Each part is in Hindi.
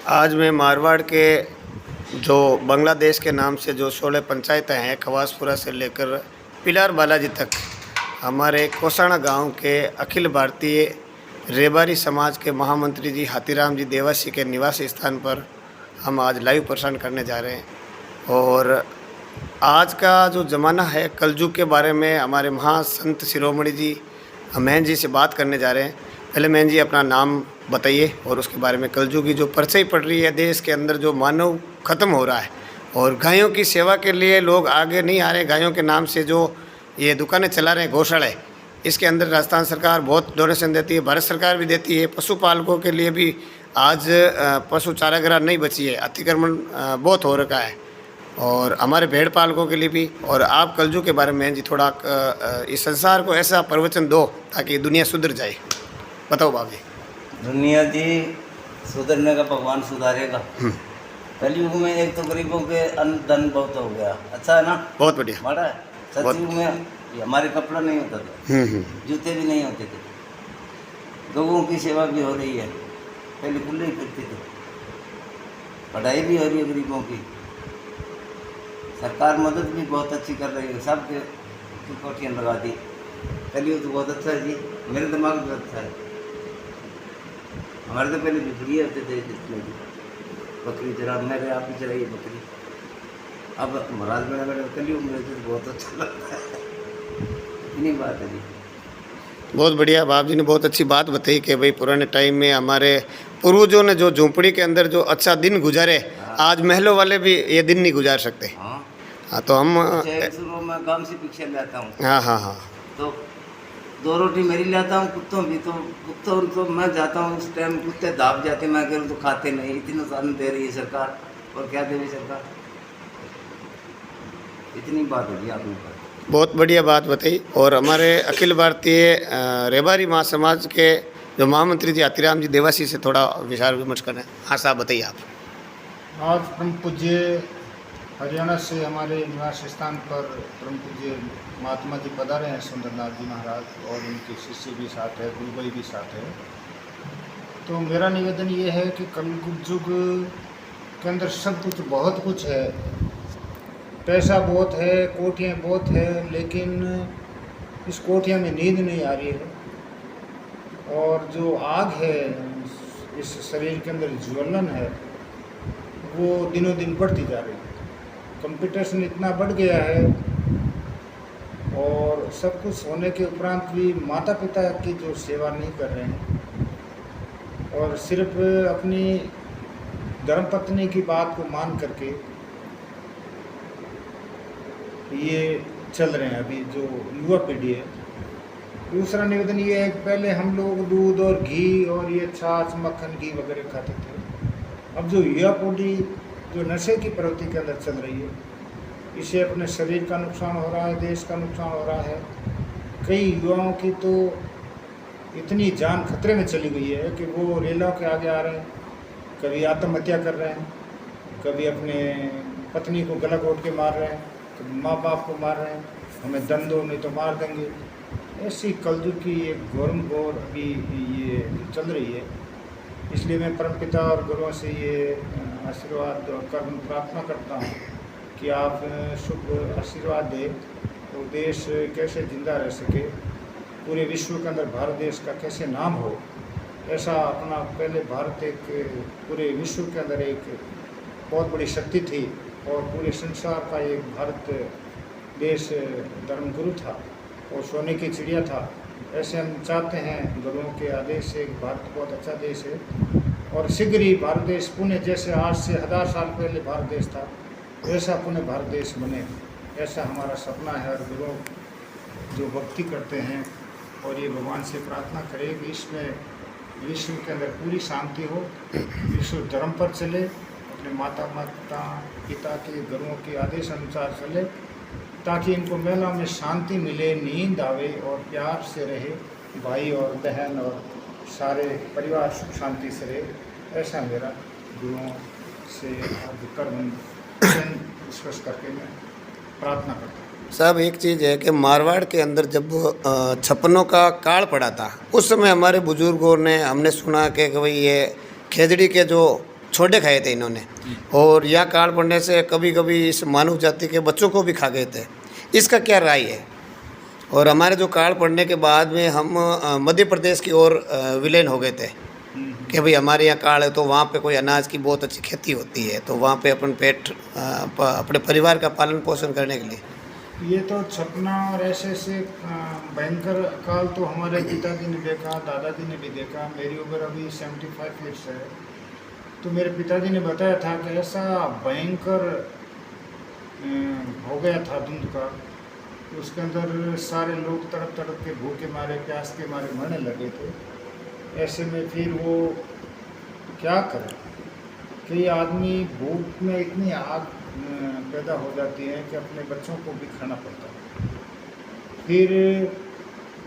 आज मैं मारवाड़ के जो बांग्लादेश के नाम से जो 16 पंचायतें हैं, खवासपुरा से लेकर पिलार बालाजी तक, हमारे कोसाना गांव के अखिल भारतीय रेबारी समाज के महामंत्री जी हाथीराम जी देवासी के निवास स्थान पर हम आज लाइव प्रसारण करने जा रहे हैं। और आज का जो ज़माना है, कलयुग के बारे में हमारे महासंत शिरोमणि जी महन जी से बात करने जा रहे हैं। पहले महन जी अपना नाम बताइए और उसके बारे में। कलयुग की जो परछाई पड़ रही है देश के अंदर, जो मानव ख़त्म हो रहा है और गायों की सेवा के लिए लोग आगे नहीं आ रहे। गायों के नाम से जो ये दुकानें चला रहे हैं, गौशाला है, इसके अंदर राजस्थान सरकार बहुत डोनेशन देती है, भारत सरकार भी देती है। पशुपालकों के लिए भी आज पशु चारागाह नहीं बची है, अतिक्रमण बहुत हो रखा है, और हमारे भेड़ पालकों के लिए भी। और आप कलयुग के बारे में जी थोड़ा इस संसार को ऐसा प्रवचन दो ताकि दुनिया सुधर जाए। बताओ बाबू जी। दुनिया जी सुधरने का भगवान सुधारेगा। कलयुग में एक तो गरीबों के अन्न धन बहुत हो गया, अच्छा है ना, बहुत बढ़िया, बड़ा है। सतयुग में हमारे कपड़ा नहीं होता था, जूते भी नहीं होते थे, गौओं की सेवा भी हो रही है, पहले खुले ही फिरते थे, पढ़ाई भी हो रही है गरीबों की, सरकार मदद भी बहुत अच्छी कर रही है, सबके कोठियाँ लगा दी। कलयुग तो बहुत अच्छा है जी, मेरे दिमाग में अच्छा है। हमारे तो पहले बिजली होते थे, जितने भी बकरी चरा, मेरे आप ही चराइए बकरी। अब महाराज मेरा कलयुग में तो बहुत अच्छा लगता है। इतनी बात है जी। बहुत बढ़िया, बाप जी ने बहुत अच्छी बात बताई कि भाई पुराने टाइम में हमारे पूर्वजों ने जो झोंपड़ी के अंदर जो अच्छा दिन गुजारे, आज महलों वाले भी ये दिन नहीं गुजार सकते। हाँ, तो हम शुरू में काम से पीछे लाता हूँ। हाँ, तो 2 रोटी मेरी लाता हूँ, कुत्तों भी तो कुत्तों तो मैं जाता हूँ, उस टाइम कुत्ते दाब जाते, मैं कह तो खाते नहीं। इतनी नुकसान दे रही है सरकार, और क्या देगी सरकार। इतनी बात है जी आपने। बहुत बढ़िया बात बताई। और हमारे अखिल भारतीय रेबारी महासमाज के जो महामंत्री जी हाथीराम जी देवासी से थोड़ा विचार विमर्श करें। हाँ साहब, बताइए आप। आज परम पूज्य हरियाणा से हमारे निवास स्थान पर परम पूज्य महात्मा जी पधारे हैं, सुंदरनाथ जी महाराज, और उनके शिष्य भी साथ है, गुरुभाई भी साथ है। तो मेरा निवेदन ये है कि कलयुग के अंदर सब कुछ, बहुत कुछ है, पैसा बहुत है, कोठियाँ बहुत है, लेकिन इस कोठियाँ में नींद नहीं आ रही है। और जो आग है इस शरीर के अंदर, ज्वलन है, वो दिनों दिन बढ़ती जा रही है। कंपटीशन इतना बढ़ गया है, और सब कुछ होने के उपरांत भी माता पिता की जो सेवा नहीं कर रहे हैं, और सिर्फ अपनी धर्मपत्नी की बात को मान करके ये चल रहे हैं अभी जो युवा पीढ़ी है। दूसरा निवेदन ये है कि पहले हम लोग दूध और घी और ये छाछ, मक्खन, घी वगैरह खाते थे। अब जो युवा पीढ़ी जो नशे की प्रवृत्ति के अंदर चल रही है, इससे अपने शरीर का नुकसान हो रहा है, देश का नुकसान हो रहा है। कई युवाओं की तो इतनी जान खतरे में चली गई है कि वो रेलों के आगे आ रहे हैं, कभी आत्महत्या कर रहे हैं, कभी अपने पत्नी को गला घोट के मार रहे हैं, कभी माँ बाप को मार रहे हैं, हमें दम दो नहीं तो मार देंगे। ऐसी कलयुग की एक घोर अभी ये चल रही है। इसलिए मैं परमपिता और गुरुओं से ये आशीर्वाद और कर्म प्रार्थना करता हूँ कि आप शुभ आशीर्वाद दें तो देश कैसे जिंदा रह सके, पूरे विश्व के अंदर भारत देश का कैसे नाम हो। ऐसा अपना पहले भारत एक पूरे विश्व के अंदर एक बहुत बड़ी शक्ति थी, और पूरे संसार का एक भारत देश धर्मगुरु था और सोने की चिड़िया था। ऐसे हम चाहते हैं गुरुओं के आदेश से, भारत बहुत अच्छा देश है, और शीघ्र ही भारत देश पुणे जैसे आज से 1000 साल पहले भारत देश था, वैसा पुणे भारत देश बने, ऐसा हमारा सपना है। और गुरु जो भक्ति करते हैं और ये भगवान से प्रार्थना करें कि इसमें विश्व के अंदर पूरी शांति हो, विश्व धर्म पर चले, अपने माता पिता के गुरुओं के आदेश अनुसार चले, ताकि इनको मेला में शांति मिले, नींद आवे और प्यार से रहे, भाई और बहन और सारे परिवार सुख शांति से रहे। ऐसा मेरा गुरुओं से कर्म विश्वास करके मैं प्रार्थना करता हूँ। साहब एक चीज़ है कि मारवाड़ के अंदर जब छप्पनों का काल पड़ा था उस समय हमारे बुजुर्गों ने हमने सुना कि भाई ये खेजड़ी के जो छोटे खाए थे इन्होंने, और यह काल पड़ने से कभी कभी इस मानव जाति के बच्चों को भी खा गए थे। इसका क्या राय है? और हमारे जो काल पड़ने के बाद में हम मध्य प्रदेश की ओर विलीन हो गए थे कि भाई हमारे यहाँ काल है तो वहाँ पे कोई अनाज की बहुत अच्छी खेती होती है, तो वहाँ पे अपन पेट अपने परिवार का पालन पोषण करने के लिए। ये तो छपना और ऐसे ऐसे भयंकर काल तो हमारे पिताजी ने देखा, दादाजी ने भी देखा। मेरी उम्र अभी 75 ईयर्स है, तो मेरे पिताजी ने बताया था कि ऐसा भयंकर हो गया था धुंध का, उसके अंदर सारे लोग तड़प तड़प के भूखे मारे प्यास के मारे मरने लगे थे। ऐसे में फिर वो क्या करे कि आदमी भूख में इतनी आग पैदा हो जाती है कि अपने बच्चों को भी खाना पड़ता है। फिर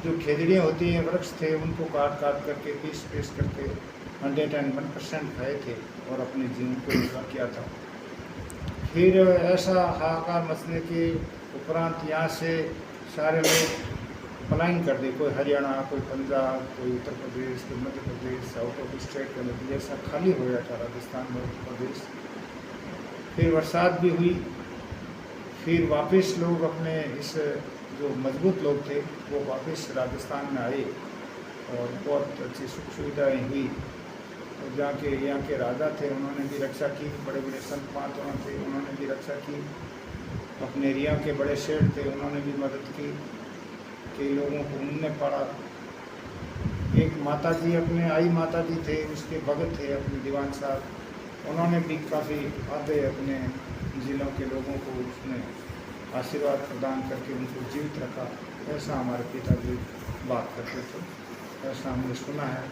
जो खेजड़ियाँ होती हैं, वृक्ष थे, उनको काट काट करके पीस पीस करके 101% खाए थे और अपने जीवन को पूरा किया था। फिर ऐसा हाहाकार मचने के उपरांत यहाँ से सारे लोग पलायन कर दे, कोई हरियाणा, कोई पंजाब, कोई उत्तर प्रदेश, कोई Madhya Pradesh, out of state का नदी ऐसा खाली हो गया था राजस्थान, मध्य प्रदेश। फिर बरसात भी हुई, फिर वापस लोग अपने इस जो मजबूत लोग थे वो वापस राजस्थान में आए और बहुत अच्छी सुख सुविधाएँ हुई। और जाके यहाँ के राजा थे, उन्होंने भी रक्षा की, बड़े बड़े संत महात्मा थे, उन्होंने भी रक्षा की। अपने एरिया के बड़े शेठ थे, उन्होंने भी मदद की, कई लोगों को उन्होंने पढ़ा। एक माता जी, अपने आई माता जी थे, उसके भगत थे अपने दीवान साहब, उन्होंने भी काफ़ी आधे अपने ज़िलों के लोगों को उसने आशीर्वाद प्रदान करके उनको जीवित रखा। ऐसा हमारे पिताजी बात करते थे, ऐसा हमने सुना है।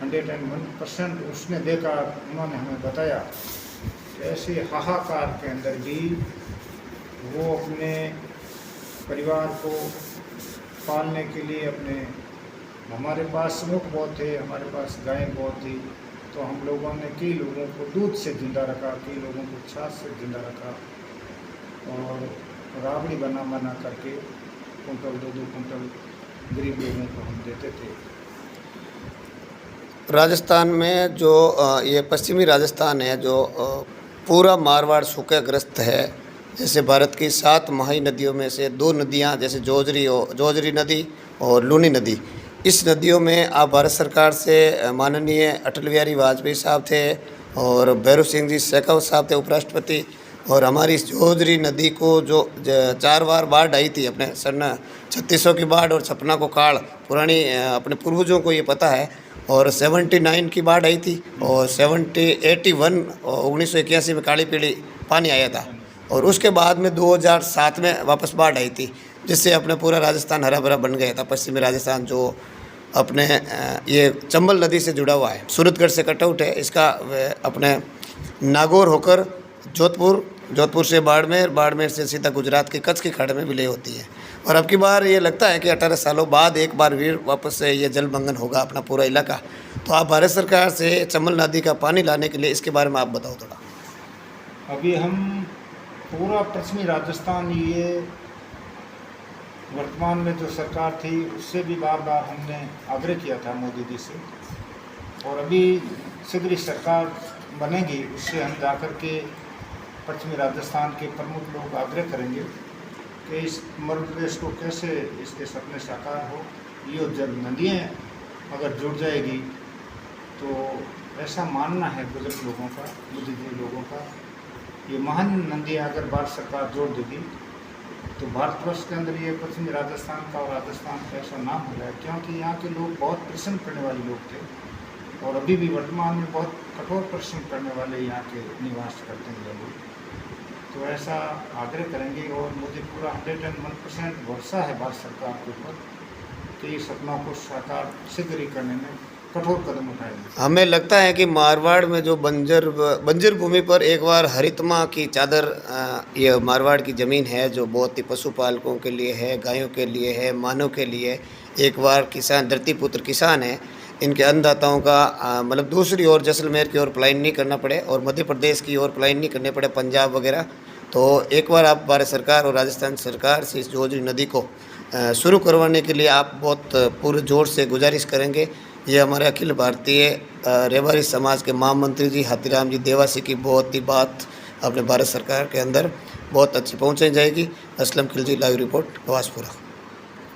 101% उसने देखा, उन्होंने हमें बताया कि ऐसे हाहाकार के अंदर भी वो अपने परिवार को पालने के लिए अपने, हमारे पास ऊँट बहुत थे, हमारे पास गायें बहुत थी, तो हम लोगों ने कई लोगों को दूध से जिंदा रखा, कई लोगों को छाछ से जिंदा रखा और राबड़ी बना करके कुंटल 2-2 कुंटल गरीब लोगों को हम देते थे। राजस्थान में जो ये पश्चिमी राजस्थान है जो पूरा मारवाड़ सूखाग्रस्त है। जैसे भारत की 7 महाई नदियों में से 2 नदियाँ जैसे जोजरी नदी और लूनी नदी, इस नदियों में आप भारत सरकार से माननीय अटल बिहारी वाजपेयी साहब थे और भैरव सिंह जी शेखावत साहब थे उपराष्ट्रपति, और हमारी इस जोजरी नदी को जो 4 बार बाढ़ आई थी, अपने सन 3600 की बाढ़ और छपना को काल, पुरानी अपने पूर्वजों को ये पता है। और 79 की बाढ़ आई थी और 81 1981 में काली पीली पानी आया था, और उसके बाद में 2007 में वापस बाढ़ आई थी, जिससे अपने पूरा राजस्थान हरा भरा बन गया था। पश्चिमी राजस्थान जो अपने ये चंबल नदी से जुड़ा हुआ है, सूरतगढ़ से कटआउट है इसका, अपने नागौर होकर जोधपुर से बाड़मेर से सीधा गुजरात के कच्छ की खाड़ी में विलय होती है। और अब की बार ये लगता है कि 18 सालों बाद एक बार फिर वापस से ये जलमग्न होगा अपना पूरा इलाका। तो आप भारत सरकार से चंबल नदी का पानी लाने के लिए इसके बारे में आप बताओ थोड़ा। अभी हम पूरा पश्चिमी राजस्थान, ये वर्तमान में जो सरकार थी उससे भी बार बार हमने आग्रह किया था मोदी जी से, और अभी शीघ्र सरकार बनेगी उससे हम जाकर के पश्चिमी राजस्थान के प्रमुख लोग आग्रह करेंगे कि इस मध्य प्रदेश को कैसे इसके सपने साकार हो। ये जब नदियाँ अगर जुड़ जाएगी तो ऐसा मानना है बुजुर्ग लोगों का, बुद्धिजीवी लोगों का, ये महान नदियाँ अगर भारत सरकार जोड़ देगी तो भारतवर्ष के अंदर ये पश्चिमी राजस्थान का और राजस्थान का ऐसा नाम हो जाए, क्योंकि यहाँ के लोग बहुत परिश्रम करने वाले लोग थे और अभी भी वर्तमान में बहुत कठोर परिश्रम करने वाले यहाँ के निवास करते हैं लोग। तो ऐसा आग्रह करेंगे और मुझे पूरा 101% भरोसा है भारत सरकार के ऊपर कि इस सपनों को साकार शीघ्र ही करने में कठोर कदम उठाएंगे। हमें लगता है कि मारवाड़ में जो बंजर भूमि पर एक बार हरितमा की चादर, ये मारवाड़ की ज़मीन है जो बहुत ही पशुपालकों के लिए है, गायों के लिए है, मानव के लिए। एक बार किसान, धरती पुत्र किसान है, इनके अन्नदाताओं का मतलब दूसरी ओर जैसलमेर की ओर पलायन नहीं करना पड़े और मध्य प्रदेश की ओर पलायन नहीं करने पड़े, पंजाब वगैरह। तो एक बार आप भारत सरकार और राजस्थान सरकार से इस जोजरी नदी को शुरू करवाने के लिए आप बहुत पूरे जोर से गुजारिश करेंगे। ये हमारे अखिल भारतीय रेवारी समाज के महामंत्री जी हाथीराम जी देवासी की बहुत ही बात अपने भारत सरकार के अंदर बहुत अच्छी पहुँचाई जाएगी। Aslam Khilji, live report, हवासपुरा।